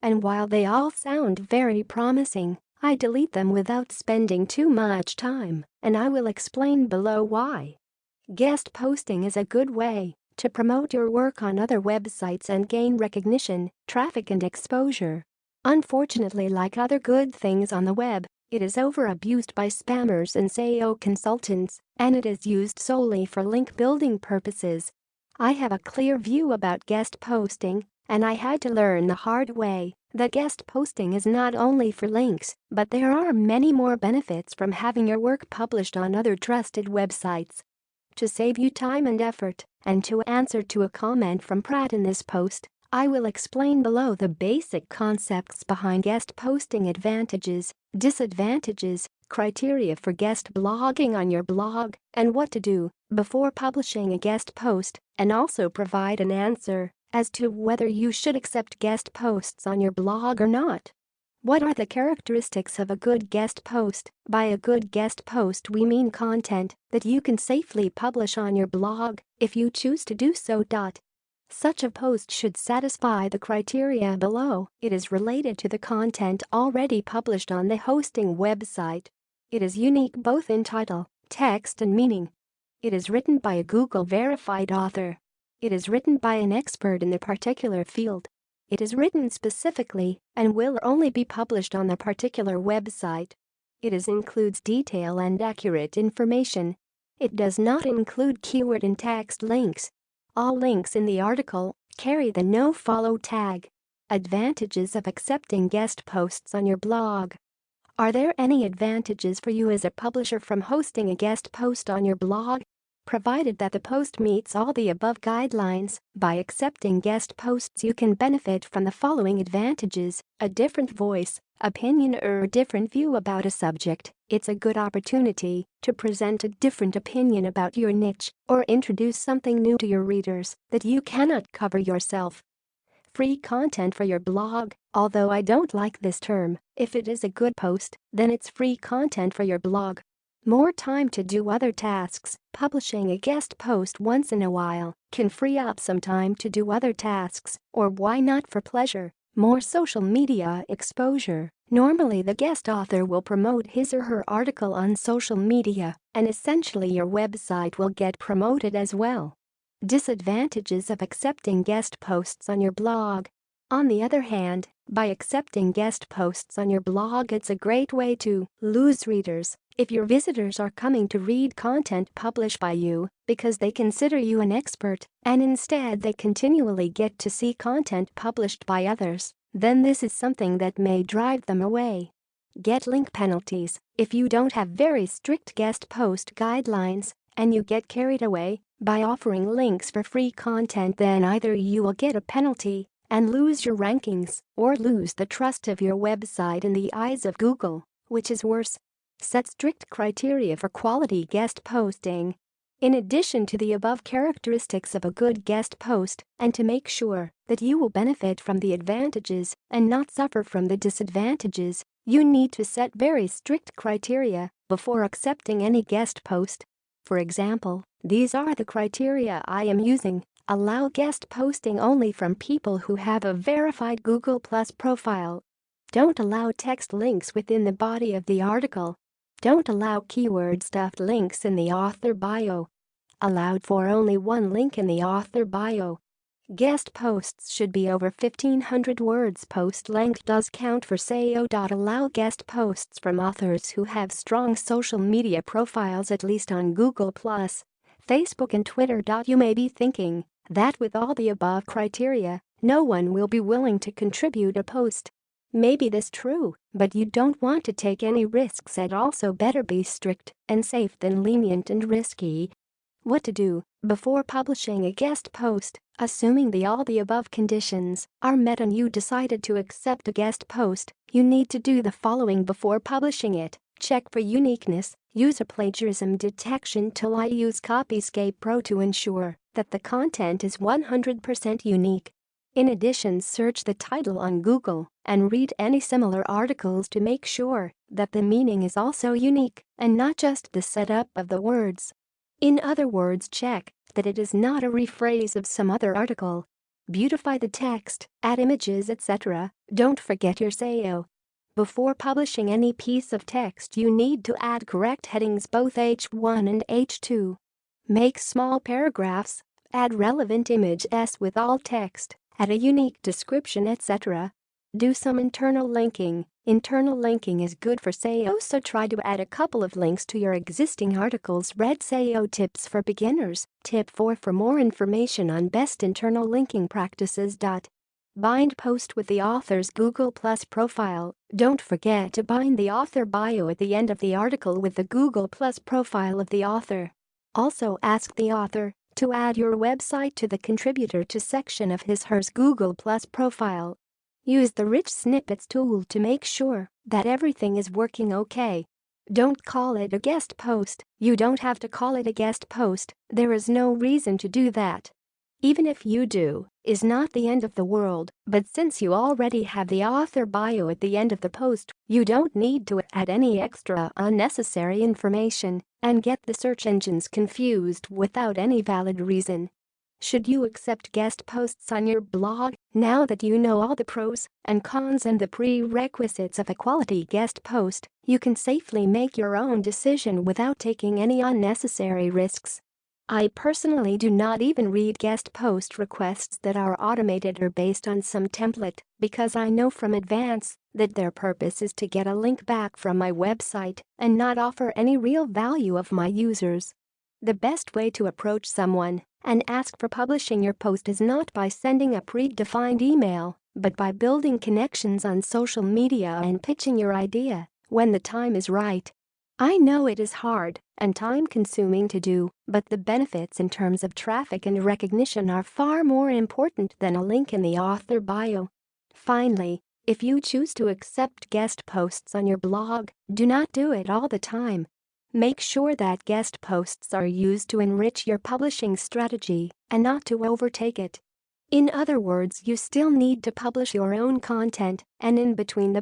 and while they all sound very promising, I delete them without spending too much time, and I will explain below why. Guest posting is a good way to promote your work on other websites and gain recognition, traffic and exposure. Unfortunately, like other good things on the web, it is overabused by spammers and SEO consultants, and it is used solely for link building purposes. I have a clear view about guest posting, and I had to learn the hard way that guest posting is not only for links, but there are many more benefits from having your work published on other trusted websites. To save you time and effort, and to answer to a comment from Pratt in this post, I will explain below the basic concepts behind guest posting, advantages, disadvantages, criteria for guest blogging on your blog, and what to do before publishing a guest post, and also provide an answer as to whether you should accept guest posts on your blog or not. What are the characteristics of a good guest post? By a good guest post we mean content that you can safely publish on your blog if you choose to do so. Such a post should satisfy the criteria below. It is related to the content already published on the hosting website. It is unique both in title, text and meaning. It is written by a Google-verified author. It is written by an expert in the particular field. It is written specifically and will only be published on the particular website. It includes detail and accurate information. It does not include keyword and text links. All links in the article carry the no-follow tag. Advantages of accepting guest posts on your blog. Are there any advantages for you as a publisher from hosting a guest post on your blog? Provided that the post meets all the above guidelines, by accepting guest posts you can benefit from the following advantages: a different voice, opinion or a different view about a subject. It's a good opportunity to present a different opinion about your niche or introduce something new to your readers that you cannot cover yourself. Free content for your blog. Although I don't like this term, if it is a good post, then it's free content for your blog. More time to do other tasks. Publishing a guest post once in a while can free up some time to do other tasks, or why not for pleasure? More social media exposure. Normally the guest author will promote his or her article on social media, and essentially your website will get promoted as well. Disadvantages of accepting guest posts on your blog. On the other hand, by accepting guest posts on your blog, it's a great way to lose readers. If your visitors are coming to read content published by you because they consider you an expert, and instead they continually get to see content published by others, then this is something that may drive them away. Get link penalties. If you don't have very strict guest post guidelines and you get carried away by offering links for free content, then either you will get a penalty and lose your rankings, or lose the trust of your website in the eyes of Google, which is worse. Set strict criteria for quality guest posting. In addition to the above characteristics of a good guest post, and to make sure that you will benefit from the advantages and not suffer from the disadvantages, you need to set very strict criteria before accepting any guest post. For example, these are the criteria I am using. Allow guest posting only from people who have a verified Google+ profile. Don't allow text links within the body of the article. Don't allow keyword-stuffed links in the author bio. Allowed for only one link in the author bio. Guest posts should be over 1,500 words. Post length does count for SEO. Allow guest posts from authors who have strong social media profiles, at least on Google+, Facebook and Twitter. You may be thinking that with all the above criteria, no one will be willing to contribute a post. Maybe that's true, but you don't want to take any risks at all, so better be strict and safe than lenient and risky. What to do before publishing a guest post. Assuming all the above conditions are met and you decided to accept a guest post, you need to do the following before publishing it. Check for uniqueness. Use a plagiarism detection tool. I use Copyscape Pro to ensure that the content is 100% unique. In addition, search the title on Google and read any similar articles to make sure that the meaning is also unique and not just the setup of the words. In other words, check that it is not a rephrase of some other article. beautify the text, add images, etc. Don't forget your SEO. Before publishing any piece of text, you need to add correct headings, both H1 and H2. Make small paragraphs, add relevant images with alt text, add a unique description, etc. Do some internal linking. Internal linking is good for SEO, so try to add a couple of links to your existing articles. Read SEO Tips for Beginners. Tip 4. For more information on best internal linking practices. Bind post with the author's Google Plus profile. Don't forget to bind the author bio at the end of the article with the Google Plus profile of the author. Also ask the author to add your website to the contributor to section of his/hers Google Plus profile. Use the Rich Snippets tool to make sure that everything is working okay. Don't call it a guest post. You don't have to call it a guest post. There is no reason to do that. Even if you do, is not the end of the world, but since you already have the author bio at the end of the post, you don't need to add any extra unnecessary information and get the search engines confused without any valid reason. Should you accept guest posts on your blog? Now that you know all the pros and cons and the prerequisites of a quality guest post, you can safely make your own decision without taking any unnecessary risks. I personally do not even read guest post requests that are automated or based on some template, because I know from advance that their purpose is to get a link back from my website and not offer any real value of my users. The best way to approach someone and ask for publishing your post is not by sending a predefined email, but by building connections on social media and pitching your idea when the time is right. I know it is hard and time-consuming to do, but the benefits in terms of traffic and recognition are far more important than a link in the author bio. Finally, if you choose to accept guest posts on your blog, do not do it all the time. Make sure that guest posts are used to enrich your publishing strategy and not to overtake it. In other words, you still need to publish your own content, and in between the